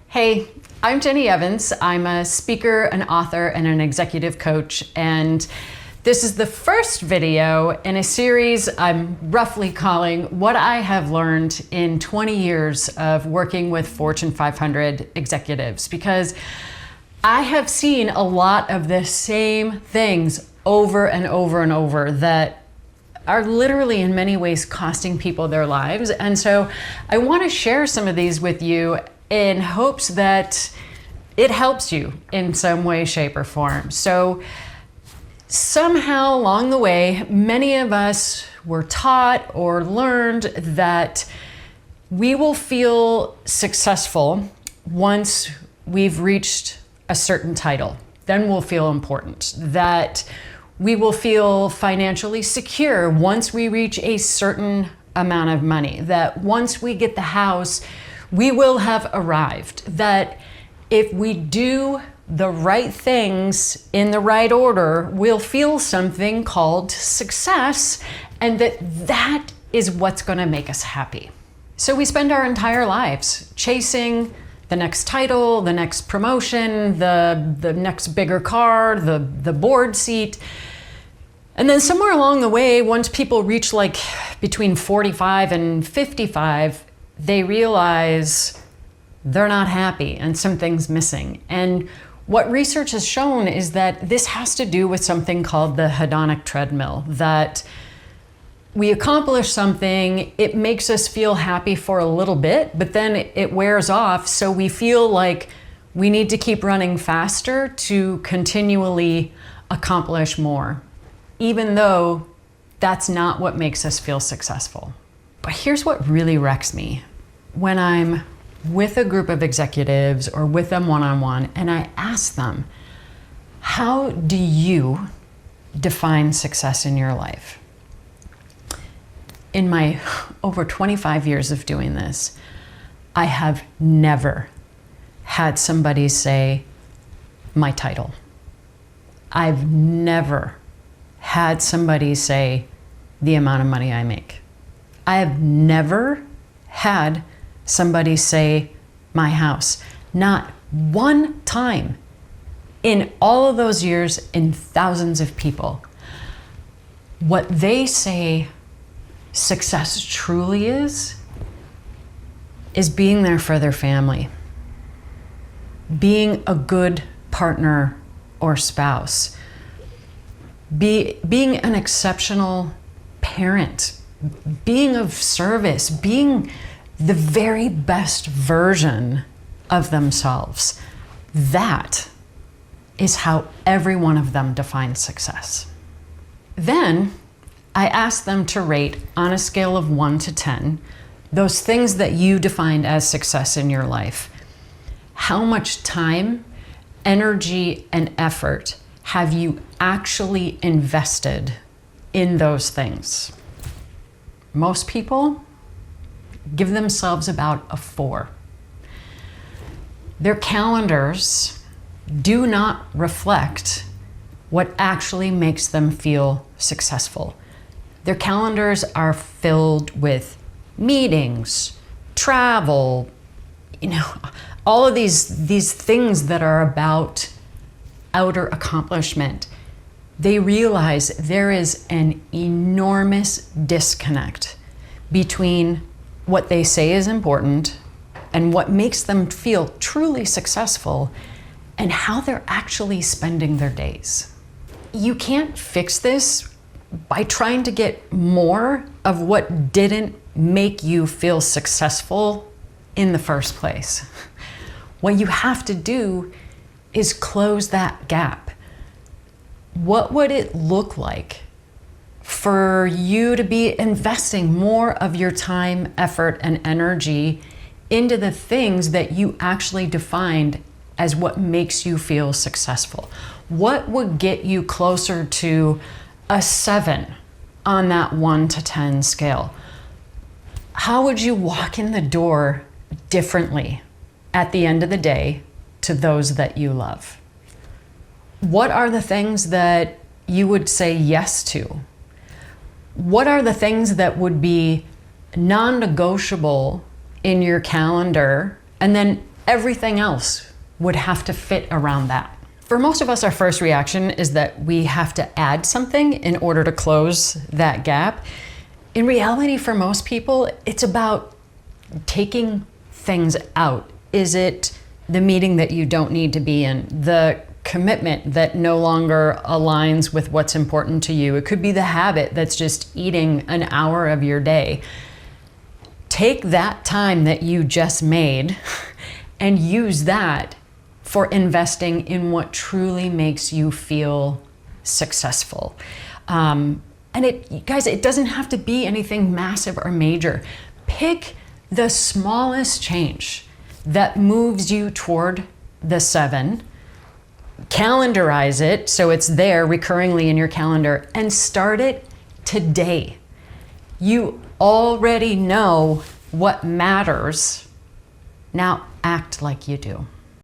Hey, I'm Jenny Evans. I'm a speaker, an author, and an executive coach, and this is the first video in a series I'm roughly calling What I Have Learned in 20 Years of Working with Fortune 500 Executives, because I have seen a lot of the same things over and over and over that are literally in many ways costing people their lives. And so I want to share some of these with you in hopes that it helps you in some way, shape, or form. So somehow along the way, many of us were taught or learned that we will feel successful once we've reached a certain title. Then we'll feel important. That we will feel financially secure once we reach a certain amount of money. That once we get the house, we will have arrived. That if we do the right things in the right order, we'll feel something called success, and that is what's going to make us happy. So we spend our entire lives chasing the next title, the next promotion, the next bigger car, the board seat. And then somewhere along the way, once people reach like between 45 and 55, they realize they're not happy and something's missing. And what research has shown is that this has to do with something called the hedonic treadmill, that we accomplish something, it makes us feel happy for a little bit, but then it wears off, so we feel like we need to keep running faster to continually accomplish more, even though that's not what makes us feel successful. But here's what really wrecks me. When I'm with a group of executives or with them one-on-one, and I ask them, how do you define success in your life? In my over 25 years of doing this, I have never had somebody say my title. I've never had somebody say the amount of money I make. I have never had somebody say my house. Not one time in all of those years, in thousands of people. What they say success truly is being there for their family, being a good partner or spouse, being an exceptional parent, being of service, being the very best version of themselves. That is how every one of them defines success. Then I ask them to rate on a scale of 1 to 10 those things that you defined as success in your life. How much time, energy, and effort have you actually invested in those things? Most people give themselves about a 4. Their calendars do not reflect what actually makes them feel successful. Their calendars are filled with meetings, travel, all of these things that are about outer accomplishment. They realize there is an enormous disconnect between what they say is important and what makes them feel truly successful and how they're actually spending their days. You can't fix this by trying to get more of what didn't make you feel successful in the first place. What you have to do is close that gap. What would it look like for you to be investing more of your time, effort, and energy into the things that you actually defined as what makes you feel successful? What would get you closer to a 7 on that 1 to 10 scale? How would you walk in the door differently at the end of the day to those that you love? What are the things that you would say yes to? What are the things that would be non-negotiable in your calendar? And then everything else would have to fit around that. For most of us, our first reaction is that we have to add something in order to close that gap. In reality, for most people, it's about taking things out. Is it the meeting that you don't need to be in? The commitment that no longer aligns with what's important to you? It could be the habit that's just eating an hour of your day. Take that time that you just made and use that for investing in what truly makes you feel successful. And guys, it doesn't have to be anything massive or major. Pick the smallest change that moves you toward the 7. Calendarize it so it's there recurringly in your calendar and start it today. You already know what matters. Now act like you do.